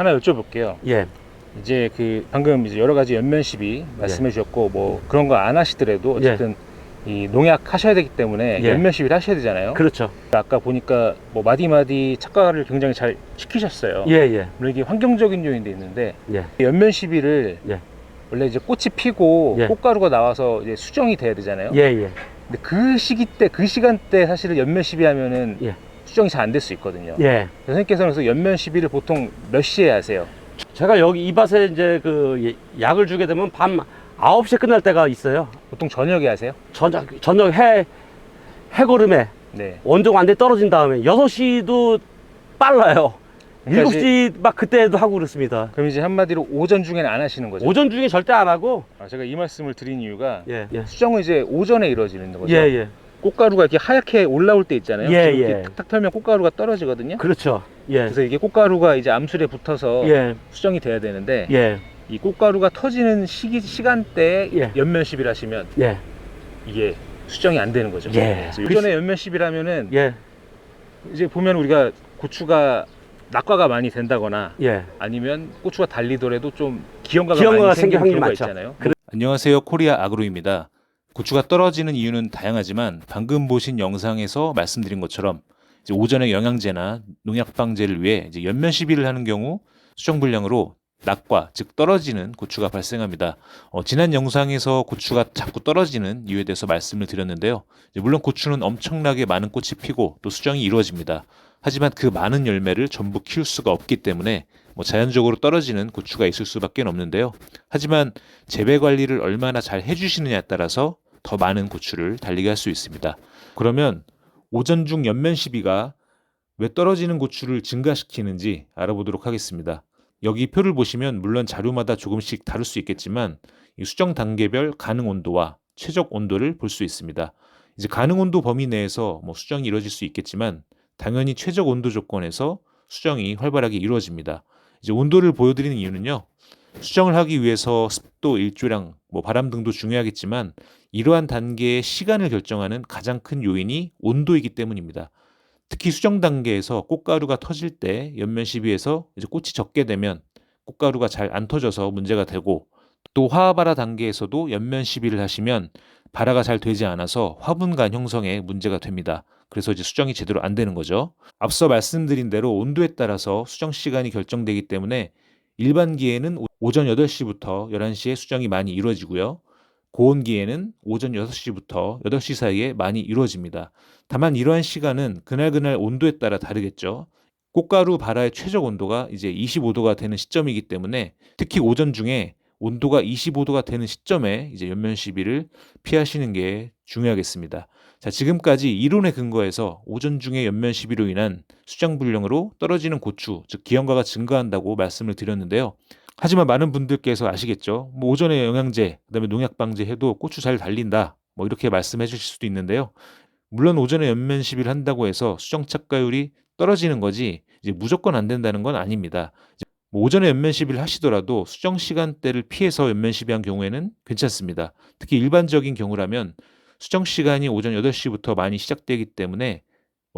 하나 여쭤볼게요. 예, 이제 그 방금 이제 여러 가지 연면 시비 말씀해 주셨고 뭐 그런 거 안 하시더라도 어쨌든 이 농약 하셔야 되기 때문에 예. 연면 시비를 하셔야 되잖아요. 그렇죠. 아까 보니까 뭐 마디마디 착과를 굉장히 잘 시키셨어요. 예, 예, 물론 이게 환경적인 요인도 있는데 예, 연면 시비를 예, 원래 이제 꽃이 피고 예. 꽃가루가 나와서 이제 수정이 돼야 되잖아요. 예, 예, 근데 그 시기 때, 그 시간대 사실은 연면 시비 하면은 예, 수정이 잘 안 될 수 있거든요. 예. 선생님께서는 그래서 연면 시비를 보통 몇 시에 하세요? 제가 여기 이 밭에 이제 그 약을 주게 되면 밤 9시에 끝날 때가 있어요. 보통 저녁에 하세요? 저녁 해고름에 네. 원종 완전히 떨어진 다음에 6시도 빨라요. 그러니까 7시 막 그때도 하고 그렇습니다. 그럼 이제 한마디로 오전 중에는 안 하시는 거죠? 오전 중에 절대 안 하고. 제가 이 말씀을 드린 이유가 예, 예, 수정은 이제 오전에 이루어지는 거죠. 예, 예. 꽃가루가 이렇게 하얗게 올라올 때 있잖아요. 예, 이렇게 예. 탁탁 털면 꽃가루가 떨어지거든요. 그렇죠. 예, 그래서 이게 꽃가루가 이제 암술에 붙어서 예, 수정이 돼야 되는데 예, 이 꽃가루가 터지는 시간대에 예. 연면 시비를 하시면 예, 이게 수정이 안 되는 거죠. 예. 그래서 오전에 연면 시비라면은 예, 이제 보면 우리가 고추가 낙과가 많이 된다거나 예. 아니면 고추가 달리더라도 좀 기형가가 기형가가 많이 생길 생기는 확률이 경우가 많죠. 있잖아요. 안녕하세요. 코리아 아그로입니다. 고추가 떨어지는 이유는 다양하지만 방금 보신 영상에서 말씀드린 것처럼 이제 오전에 영양제나 농약 방제를 위해 이제 연면 시비를 하는 경우 수정 불량으로 낙과 즉 떨어지는 고추가 발생합니다. 지난 영상에서 고추가 자꾸 떨어지는 이유에 대해서 말씀을 드렸는데요. 물론 고추는 엄청나게 많은 꽃이 피고 또 수정이 이루어집니다. 하지만 그 많은 열매를 전부 키울 수가 없기 때문에 자연적으로 떨어지는 고추가 있을 수밖에 없는데요. 하지만 재배 관리를 얼마나 잘 해주시느냐에 따라서 더 많은 고추를 달리게 할 수 있습니다. 그러면 오전 중 연면 시비가 왜 떨어지는 고추를 증가시키는지 알아보도록 하겠습니다. 여기 표를 보시면 물론 자료마다 조금씩 다를 수 있겠지만 이 수정 단계별 가능 온도와 최적 온도를 볼 수 있습니다. 이제 가능 온도 범위 내에서 수정이 이루어질 수 있겠지만 당연히 최적 온도 조건에서 수정이 활발하게 이루어집니다. 이제 온도를 보여드리는 이유는요. 수정을 하기 위해서 습도, 일조량, 바람 등도 중요하겠지만 이러한 단계의 시간을 결정하는 가장 큰 요인이 온도이기 때문입니다. 특히 수정 단계에서 꽃가루가 터질 때 연면 시비에서 이제 꽃이 적게 되면 꽃가루가 잘 안 터져서 문제가 되고 또 화화발화 단계에서도 연면 시비를 하시면 발화가 잘 되지 않아서 화분간 형성에 문제가 됩니다. 그래서 이제 수정이 제대로 안 되는 거죠. 앞서 말씀드린 대로 온도에 따라서 수정 시간이 결정되기 때문에 일반기에는 오전 8시부터 11시에 수정이 많이 이루어지고요. 고온기에는 오전 6시부터 8시 사이에 많이 이루어집니다. 다만 이러한 시간은 그날 온도에 따라 다르겠죠. 꽃가루 발화의 최적 온도가 이제 25도가 되는 시점이기 때문에 특히 오전 중에 온도가 25도가 되는 시점에 이제 연면 시비를 피하시는 게 중요하겠습니다. 자, 지금까지 이론에 근거해서 오전 중에 연면 시비로 인한 수정 불량으로 떨어지는 고추, 즉 기형가가 증가한다고 말씀을 드렸는데요. 하지만 많은 분들께서 아시겠죠? 오전에 영양제, 그다음에 농약 방제해도 고추 잘 달린다. 이렇게 말씀해 주실 수도 있는데요. 물론 오전에 연면 시비를 한다고 해서 수정 착과율이 떨어지는 거지 이제 무조건 안 된다는 건 아닙니다. 오전에 연면 시비를 하시더라도 수정 시간대를 피해서 연면 시비한 경우에는 괜찮습니다. 특히 일반적인 경우라면 수정 시간이 오전 8시부터 많이 시작되기 때문에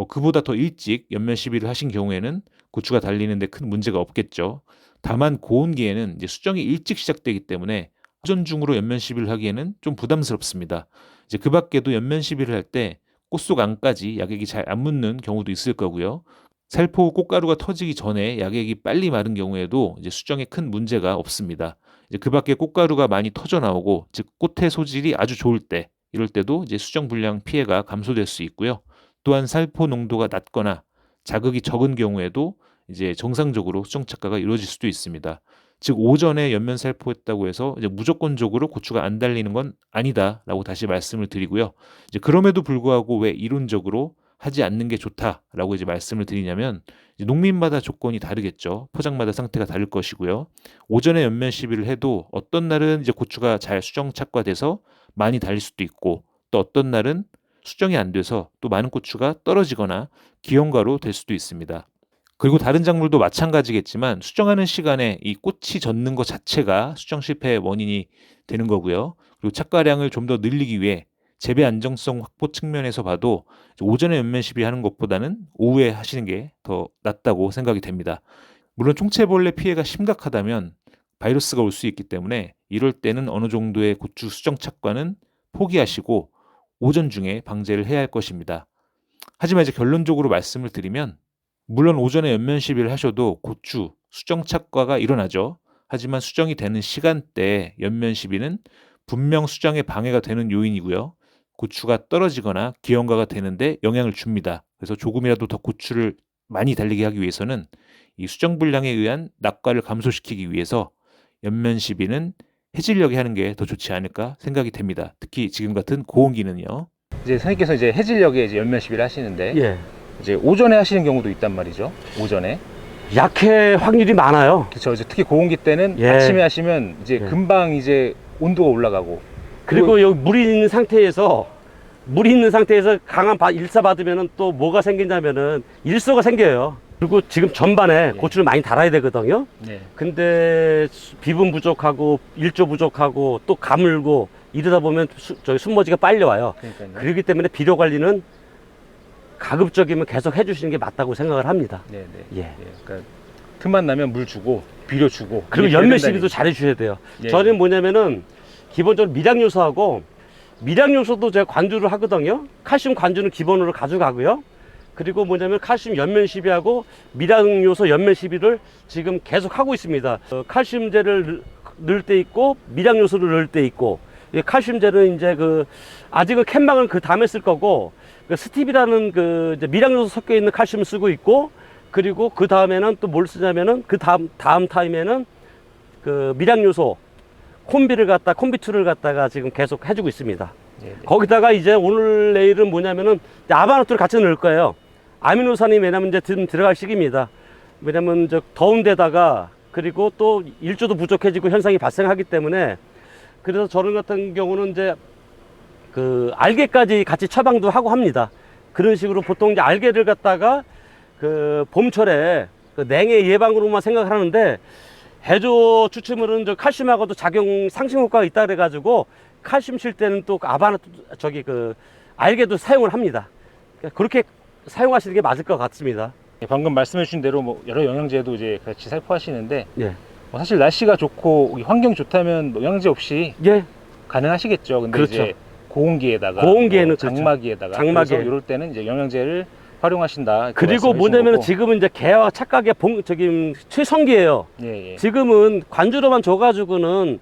그보다 더 일찍 연면 시비를 하신 경우에는 고추가 달리는데 큰 문제가 없겠죠. 다만 고온기에는 이제 수정이 일찍 시작되기 때문에 오전 중으로 연면 시비를 하기에는 좀 부담스럽습니다. 이제 그 밖에도 연면 시비를 할 때 꽃속 안까지 약액이 잘 안 묻는 경우도 있을 거고요. 살포 꽃가루가 터지기 전에 약액이 빨리 마른 경우에도 이제 수정에 큰 문제가 없습니다. 이제 그 밖에 꽃가루가 많이 터져 나오고 즉 꽃의 소질이 아주 좋을 때 이럴 때도 이제 수정 불량 피해가 감소될 수 있고요. 또한 살포 농도가 낮거나 자극이 적은 경우에도 이제 정상적으로 수정 착과가 이루어질 수도 있습니다. 즉 오전에 연면 살포했다고 해서 이제 무조건적으로 고추가 안 달리는 건 아니다라고 다시 말씀을 드리고요. 이제 그럼에도 불구하고 왜 이론적으로 하지 않는 게 좋다라고 이제 말씀을 드리냐면 이제 농민마다 조건이 다르겠죠. 포장마다 상태가 다를 것이고요. 오전에 연면 시비를 해도 어떤 날은 이제 고추가 잘 수정 착과돼서 많이 달릴 수도 있고 또 어떤 날은 수정이 안 돼서 또 많은 고추가 떨어지거나 기형가로 될 수도 있습니다. 그리고 다른 작물도 마찬가지겠지만 수정하는 시간에 이 꽃이 젖는 것 자체가 수정 실패의 원인이 되는 거고요. 그리고 착과량을 좀 더 늘리기 위해 재배 안정성 확보 측면에서 봐도 오전에 연면 시비하는 것보다는 오후에 하시는 게 더 낫다고 생각이 됩니다. 물론 총체벌레 피해가 심각하다면 바이러스가 올 수 있기 때문에 이럴 때는 어느 정도의 고추 수정 착과는 포기하시고 오전 중에 방제를 해야 할 것입니다. 하지만 이제 결론적으로 말씀을 드리면 물론 오전에 연면 시비를 하셔도 고추 수정 착과가 일어나죠. 하지만 수정이 되는 시간대에 연면 시비는 분명 수정에 방해가 되는 요인이고요. 고추가 떨어지거나 기형가가 되는데 영향을 줍니다. 그래서 조금이라도 더 고추를 많이 달리게 하기 위해서는 이 수정 불량에 의한 낙과를 감소시키기 위해서 연면 시비는 해질녘에 하는 게 더 좋지 않을까 생각이 됩니다. 특히 지금 같은 고온기는요. 이제 선생님께서 이제 해질녘에 이제 연면 시비를 하시는데 예. 이제 오전에 하시는 경우도 있단 말이죠. 오전에. 약해 확률이 많아요. 그렇죠. 이제 특히 고온기 때는 예. 아침에 하시면 이제 예. 금방 이제 온도가 올라가고 그리고 여기 물이 있는 상태에서 강한 일사 받으면은 또 뭐가 생긴다면은 일소가 생겨요. 그리고 지금 전반에 예. 고추를 많이 달아야 되거든요. 네. 근데 비분 부족하고 일조 부족하고 또 가물고 이러다 보면 저기 순머지가 빨리 와요. 그러니까요. 그렇기 때문에 비료 관리는 가급적이면 계속 해주시는 게 맞다고 생각을 합니다. 네, 네. 예. 예. 그러니까 틈만 나면 물 주고 비료 주고 그리고 이게 연면 된다는 시비도 잘 해주셔야 돼요. 예. 저는 뭐냐면은 기본적으로 미량 요소하고 미량 요소도 제가 관주를 하거든요. 칼슘 관주는 기본으로 가져가고요. 그리고 뭐냐면 칼슘 연면 시비하고 미량 요소 연면 시비를 지금 계속 하고 있습니다. 칼슘제를 넣을 때 있고 미량 요소를 넣을 때 있고 이 칼슘제는 이제 아직은 캔망은 그 다음에 쓸 거고 스티비라는 이제 미량 요소 섞여 있는 칼슘을 쓰고 있고 그리고 그 다음에는 또 뭘 쓰냐면은 그 다음 타임에는 미량 요소 콤비2를 갖다가 지금 계속 해주고 있습니다. 네, 네. 거기다가 이제 오늘 내일은 뭐냐면은 아바나토를 같이 넣을 거예요. 아미노산이 왜냐면 이제 들어갈 시기입니다. 왜냐면 더운 데다가 그리고 또 일조도 부족해지고 현상이 발생하기 때문에 그래서 저런 같은 경우는 이제 알게까지 같이 처방도 하고 합니다. 그런 식으로 보통 이제 알게를 갖다가 봄철에 냉해 예방으로만 생각을 하는데 해조 추출물은 칼슘하고도 작용 상승 효과가 있다 그래가지고 칼슘 칠 때는 또 알게도 사용을 합니다. 그렇게 사용하시는 게 맞을 것 같습니다. 예, 방금 말씀해 주신 대로 뭐 여러 영양제도 이제 같이 살포하시는데 예. 뭐 사실 날씨가 좋고 환경 좋다면 뭐 영양제 없이 예. 가능하시겠죠. 근데 그렇죠. 이제 고온기에다가 고온기에는 뭐 그렇죠. 장마기에다가 장마기에. 이럴 때는 이제 영양제를 활용하신다. 그리고 뭐냐면 지금은 이제 개와 착각의 최성기예요. 예, 예. 지금은 관주로만 줘가지고는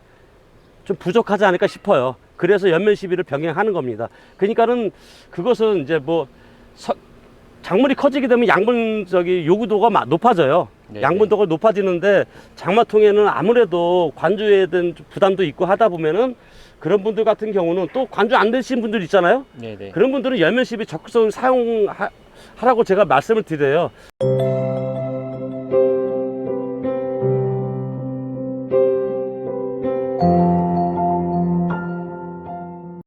좀 부족하지 않을까 싶어요. 그래서 연면 시비를 병행하는 겁니다. 그러니까는 그것은 이제 작물이 커지게 되면 양분 요구도가 높아져요. 네, 양분도가 높아지는데 장마통에는 아무래도 관주에 대한 부담도 있고 하다 보면은 그런 분들 같은 경우는 또 관주 안 되신 분들 있잖아요. 네, 네. 그런 분들은 연면 시비 적극적으로 사용하라고 제가 말씀을 드려요.